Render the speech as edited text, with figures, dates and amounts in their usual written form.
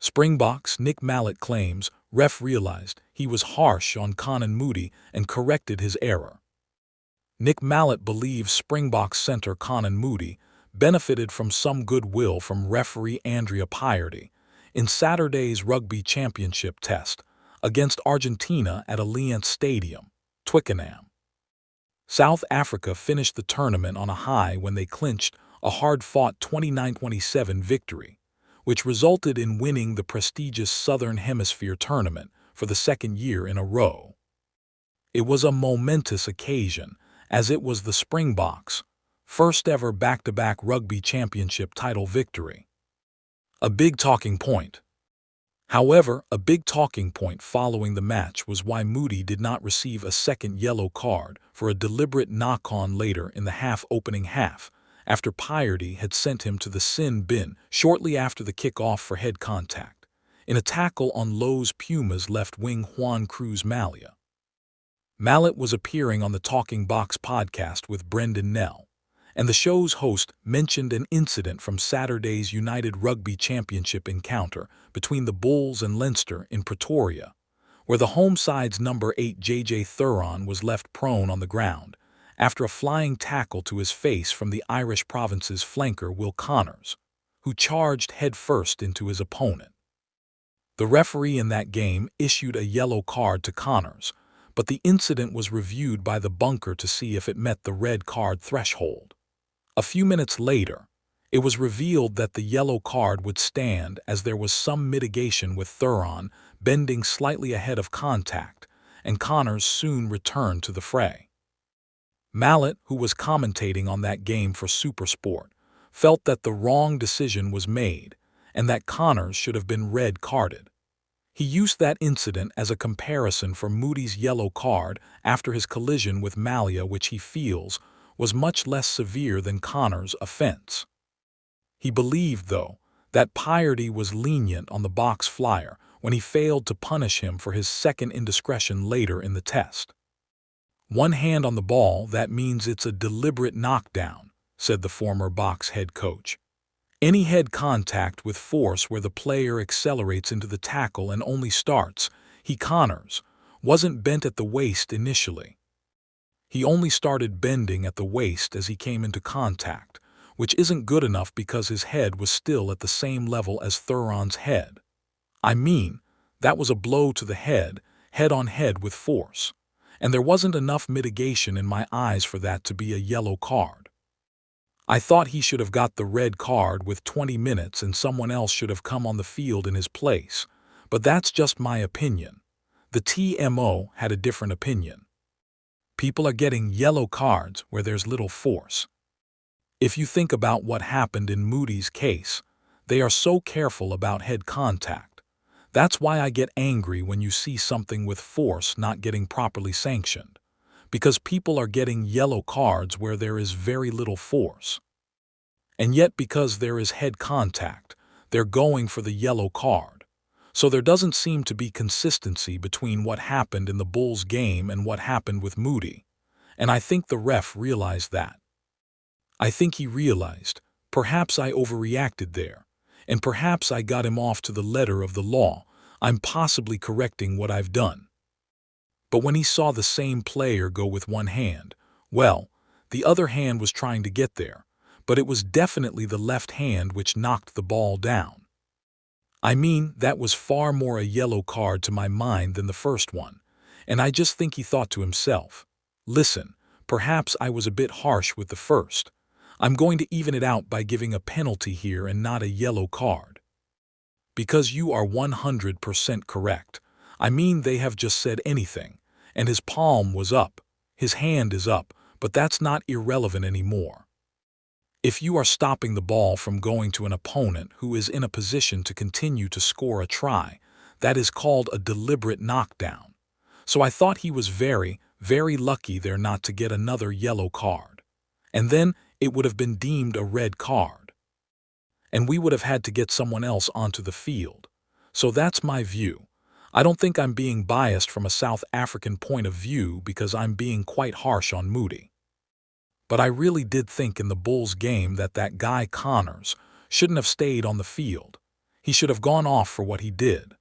Springboks Nick Mallett claims ref realized he was harsh on Canan Moodie and corrected his error. Nick Mallett believes Springboks center Canan Moodie benefited from some goodwill from referee Andrea Piardi in Saturday's Rugby Championship test against Argentina at Allianz Stadium, Twickenham. South Africa finished the tournament on a high when they clinched a hard-fought 29-27 victory, which resulted in winning the prestigious Southern Hemisphere tournament for the second year in a row. It was a momentous occasion, as it was the Springboks' first-ever back-to-back Rugby Championship title victory. A big talking point. However, a big talking point following the match was why Moodie did not receive a second yellow card for a deliberate knock-on later in the opening half, after Piardi had sent him to the sin bin shortly after the kick-off for head contact, in a tackle on Los Pumas left wing Juan Cruz Mallia. Mallett was appearing on the Talking Box podcast with Brendan Nell, and the show's host mentioned an incident from Saturday's United Rugby Championship encounter between the Bulls and Leinster in Pretoria, where the home side's number 8 J.J. Thuron was left prone on the ground after a flying tackle to his face from the Irish province's flanker Will Connors, who charged headfirst into his opponent. The referee in that game issued a yellow card to Connors, but the incident was reviewed by the bunker to see if it met the red card threshold. A few minutes later, it was revealed that the yellow card would stand as there was some mitigation with Thuron bending slightly ahead of contact, and Connors soon returned to the fray. Mallett, who was commentating on that game for SuperSport, felt that the wrong decision was made and that Connors should have been red-carded. He used that incident as a comparison for Moodie's yellow card after his collision with Mallia, which he feels was much less severe than Connors' offense. He believed, though, that Piardi was lenient on the box flyer when he failed to punish him for his second indiscretion later in the test. "One hand on the ball, that means it's a deliberate knockdown," said the former Boks head coach. "Any head contact with force where the player accelerates into the tackle and only starts, Connors, wasn't bent at the waist initially. He only started bending at the waist as he came into contact, which isn't good enough because his head was still at the same level as Thuron's head. I mean, that was a blow to the head on head with force, and there wasn't enough mitigation in my eyes for that to be a yellow card. I thought he should have got the red card with 20 minutes and someone else should have come on the field in his place, but that's just my opinion. The TMO had a different opinion. People are getting yellow cards where there's little force. If you think about what happened in Moodie's case, they are so careful about head contact. That's why I get angry when you see something with force not getting properly sanctioned, because people are getting yellow cards where there is very little force. And yet because there is head contact, they're going for the yellow card. So there doesn't seem to be consistency between what happened in the Bulls game and what happened with Moodie, and I think the ref realized that. I think he realized, perhaps I overreacted there, and perhaps I got him off to the letter of the law. I'm possibly correcting what I've done. But when he saw the same player go with one hand, well, the other hand was trying to get there, but it was definitely the left hand which knocked the ball down. I mean, that was far more a yellow card to my mind than the first one, and I just think he thought to himself, listen, perhaps I was a bit harsh with the first. I'm going to even it out by giving a penalty here and not a yellow card. Because you are 100% correct. I mean, they have just said anything, and his palm was up, his hand is up, but that's not irrelevant anymore. If you are stopping the ball from going to an opponent who is in a position to continue to score a try, that is called a deliberate knockdown. So I thought he was very, very lucky there not to get another yellow card. And then it would have been deemed a red card. And we would have had to get someone else onto the field. So that's my view. I don't think I'm being biased from a South African point of view because I'm being quite harsh on Moodie. But I really did think in the Bulls game that guy Connors shouldn't have stayed on the field. He should have gone off for what he did.